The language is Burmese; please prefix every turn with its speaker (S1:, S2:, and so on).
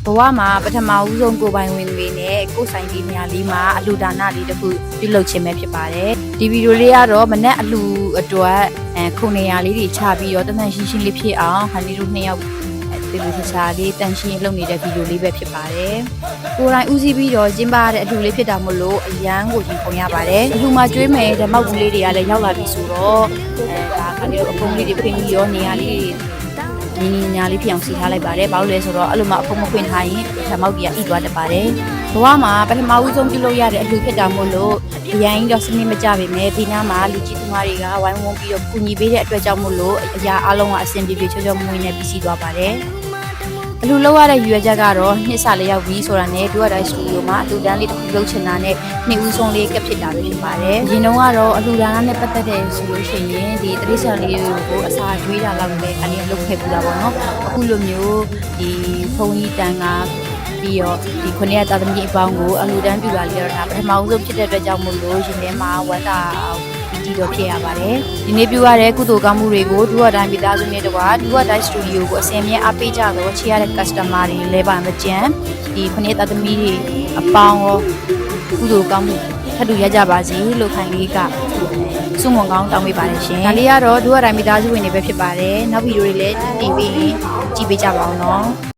S1: ဘဝမှာပထမဦးဆုံးကိုပိုင်ဝင်တွေနဲ့ကိုဆိုင်ဒီနေရာလေးမှာအလှူဒါနလေးတစ်ခုပြုလုပ်ခြင်းပဲဖြစ်ပါတယ်ဒီဗီဒီယိုလေးကတော့မနေ့အလှူအတွက်ခုနေရာလေးတွေချပြီးတော့တန်တန်ရှင်းရှင်းလေးဖြစ်အောင်ခဏလေးတို့နှစ်ယောက်ဒီလိုချာလေးတန်ရှင်းလုပ်နေတဲ့ဗီဒီယိုလေးပဲဖြစ်ပါတယ်ကိုယ်တိုင်ဦးစီးပြီးတော့ကျင်းပတဲ့အလှူလေးဖြစ်တာမို့လို့အရန်ကိုရင်ခုန်ရပါတယ်အလှူမှာကျွေးမယ်ဓမ္မောက်ကူလေးတွေကလည်းရောက်လာပြီဆိုတော့ဒါခဏလေးအဖုံးလေးတွေပြင်ပြီးရောနေရာလေးနီနီညာလေးဖြစ်အောင်စီထားလိုက်ပါတယ်ဘာလို့လဲဆိုတော့အဲ့လိုမှအဖုံးမခွင့်ထားရင်ဓမ္မောက်ကြီးကဣသွားတတ်ပါတယ်ဘဝမှာပထမဦးဆုံးပြုလုပ်ရတဲ့အလှူဖြစ်တာမို့လို့အရင်တော့စနစ်မကြပါပဲဒီနားမှာလူကြီးသမားတွေကဝိုင်းဝန်းပြီးတော့ကူညီပေးတဲ့အတွက်ကြောင့်မို့လို့အရာအလုံးကအဆင်ပြေပြေချောချောမွေ့နဲ့ပြီးစီးသွားပါတယ်အလှူလောက်ရတဲ့ရွေးချက်ကတော့နှစ်ဆလေးရောက်ပြီးဆိုတာနဲ့ဒုရတိုင်းစတူဒီယိုမှာအလှူဒန်းလေးတစ်ခုလုပ်ချင်တာနဲ့နှစ်ဦးဆုံးလေးကပ်ဖြစ်တာပဲဖြစ်ပါတယ်။ဒီတော့ကတော့အလှူဒန်းနဲ့ပတ်သက်တဲ့ဆိုလို့ရှိရင်ဒီတရိษံလေးတွေကိုအစာကျွေးတာလောက်ပဲအနေနဲ့လုပ်ခဲ့ပြတာပေါ့နော်။အခုလိုမျိုးဒီဖုန်ကြီးတန်ကပြီးတော့ဒီခုနှစ်သားသမီးအပေါင်းကိုအလှူဒန်းပြတာလေးတော့ဒါပထမဦးဆုံးဖြစ်တဲ့အတွက်ကြောင့်မို့လို့ရှင်ထဲမှာဝမ်းသာဒီတော့ဖြစ်ရပါတယ်ဒီနေ့ပြုရတဲ့ကုသိုလ်ကောင်းမှုတွေကိုဒုဝတိုင်းမိသားစုနဲ့တကွာဒုဝတိုင်းစတူဒီယိုကိုအစင်မြဲအားပေးကြတော့ချေရတဲ့ customer တွေလည်းပါမကြမ်းဒီခုနှစ်သားသမီးတွေအပေါင်းရောကုသိုလ်ကောင်းမှုထပ်တူရကြပါစေလို့ခိုင်လေးကစုမွန်ကောင်းတောင်းပေးပါတယ်ရှင်ဒါလေးကတော့ဒုဝတိုင်းမိသားစုဝင်တွေပဲဖြစ်ပါတယ်နောက်ဗီဒီယိုတွေလည်းတင်ပြီးကြည့်ပေးကြပါအောင်နော်